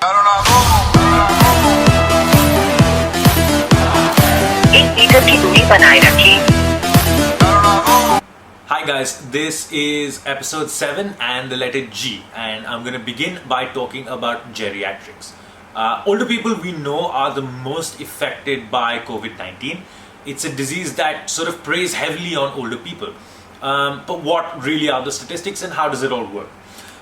Hi guys, this is episode 7 and the letter G, and I'm going to begin by talking about geriatrics. Older people we know are the most affected by COVID-19. It's a disease that sort of preys heavily on older people. But what really are the statistics and how does it all work?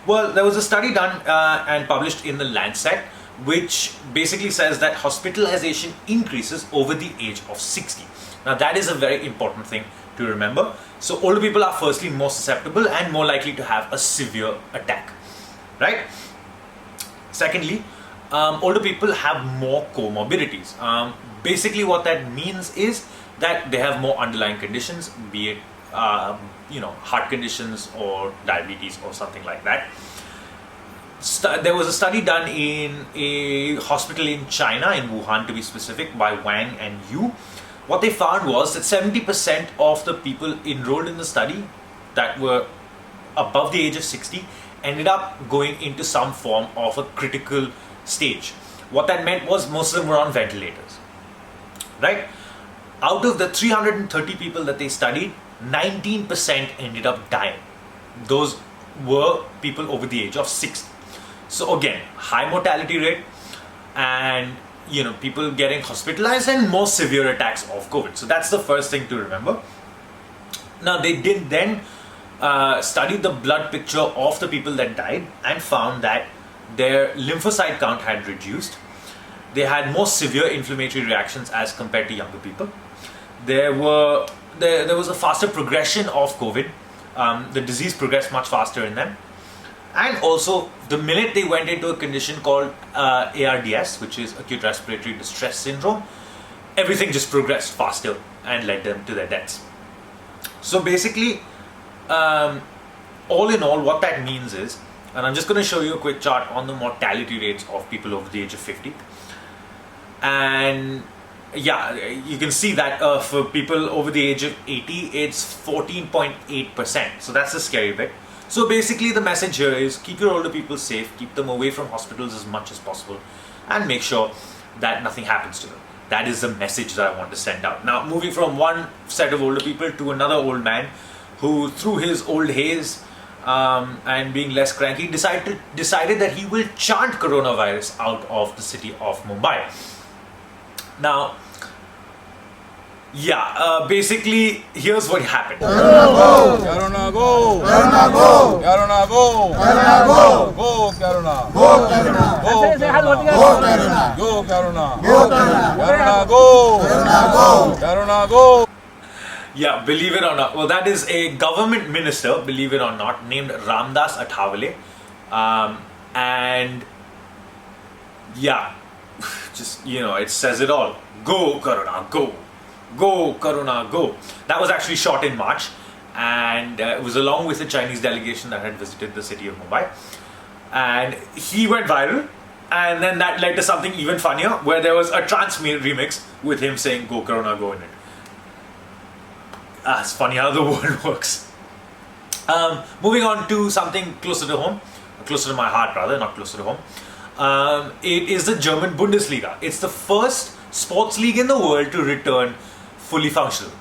Well, there was a study done and published in the Lancet which basically says that hospitalization increases over the age of 60. Now that is a very important thing to remember. So older people are firstly more susceptible and more likely to have a severe attack, right? Secondly, older people have more comorbidities. Basically what that means is that they have more underlying conditions, be it heart conditions or diabetes or something like that. There was a study done in a hospital in China, in Wuhan to be specific, by Wang and Liu. What they found was that 70% of the people enrolled in the study that were above the age of 60 ended up going into some form of a critical stage. What that meant was most of them were on ventilators, right? Out of the 330 people that they studied, 19% ended up dying. Those were people over the age of 60. So again, high mortality rate and people getting hospitalized and more severe attacks of COVID. So that's the first thing to remember. Now they did then study the blood picture of the people that died and found that their lymphocyte count had reduced. They had more severe inflammatory reactions as compared to younger people. There was a faster progression of COVID. The disease progressed much faster in them. And also, the minute they went into a condition called ARDS, which is acute respiratory distress syndrome, everything just progressed faster and led them to their deaths. So basically, all in all, what that means is, and I'm just going to show you a quick chart on the mortality rates of people over the age of 50. And yeah, you can see that for people over the age of 80, it's 14.8%. So that's the scary bit. So basically the message here is keep your older people safe, keep them away from hospitals as much as possible, and make sure that nothing happens to them. That is the message that I want to send out. Now, moving from one set of older people to another old man who, through his old haze and being less cranky, decided that he will chant coronavirus out of the city of Mumbai. Now, yeah, basically, here's what happened. Karuna go! Karuna go! Karuna go! Karuna go! Go Karuna! Go Karuna! Go Karuna! Go Karuna! Go Karuna! Karuna go! Karuna go! Karuna go! Yeah, believe it or not. Well, that is a government minister, believe it or not, named Ramdas Athawale. And yeah, just, it says it all. Go Karuna, go! Go Karuna, go! That was actually shot in March, and it was along with a Chinese delegation that had visited the city of Mumbai. And he went viral, and then that led to something even funnier, where there was a trance remix with him saying "Go Karuna, go" in it. It's funny how the world works. Moving on to something closer to home, closer to my heart rather, not closer to home. It is the German Bundesliga. It's the first sports league in the world to return fully functional,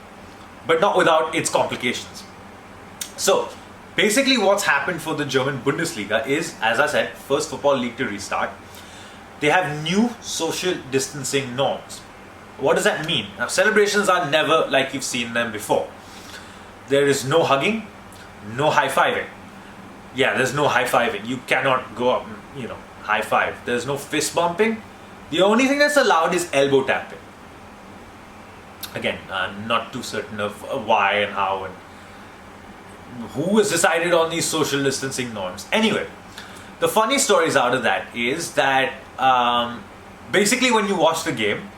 but not without its complications. So basically what's happened for the German Bundesliga is, as I said, first football league to restart. They have new social distancing norms. What does that mean? Now, celebrations are never like you've seen them before. There is no hugging, no high-fiving. Yeah, there's no high-fiving. You cannot go up and, high-five. There's no fist bumping. The only thing that's allowed is elbow tapping. Again, I'm not too certain of why and how and who has decided on these social distancing norms. Anyway, the funny stories out of that is that basically when you watch the game,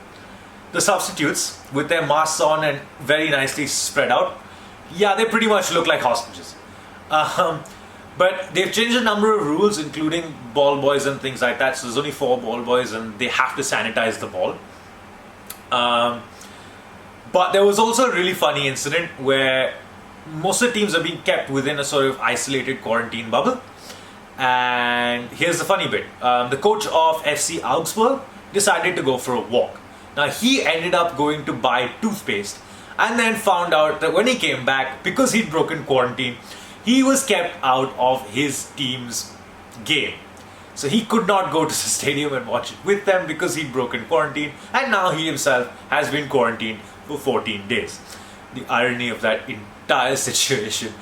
the substitutes with their masks on and very nicely spread out, yeah, they pretty much look like hostages. But they've changed a number of rules, including ball boys and things like that. So there's only 4 ball boys and they have to sanitize the ball. But there was also a really funny incident where most of the teams are being kept within a sort of isolated quarantine bubble. And here's the funny bit. The coach of FC Augsburg decided to go for a walk. Now he ended up going to buy toothpaste and then found out that when he came back, because he'd broken quarantine, he was kept out of his team's game. So he could not go to the stadium and watch it with them because he'd broken quarantine, and now he himself has been quarantined for 14 days. The irony of that entire situation,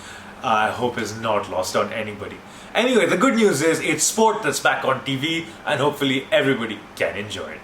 I hope, is not lost on anybody. Anyway, the good news is it's sport that's back on TV, and hopefully everybody can enjoy it.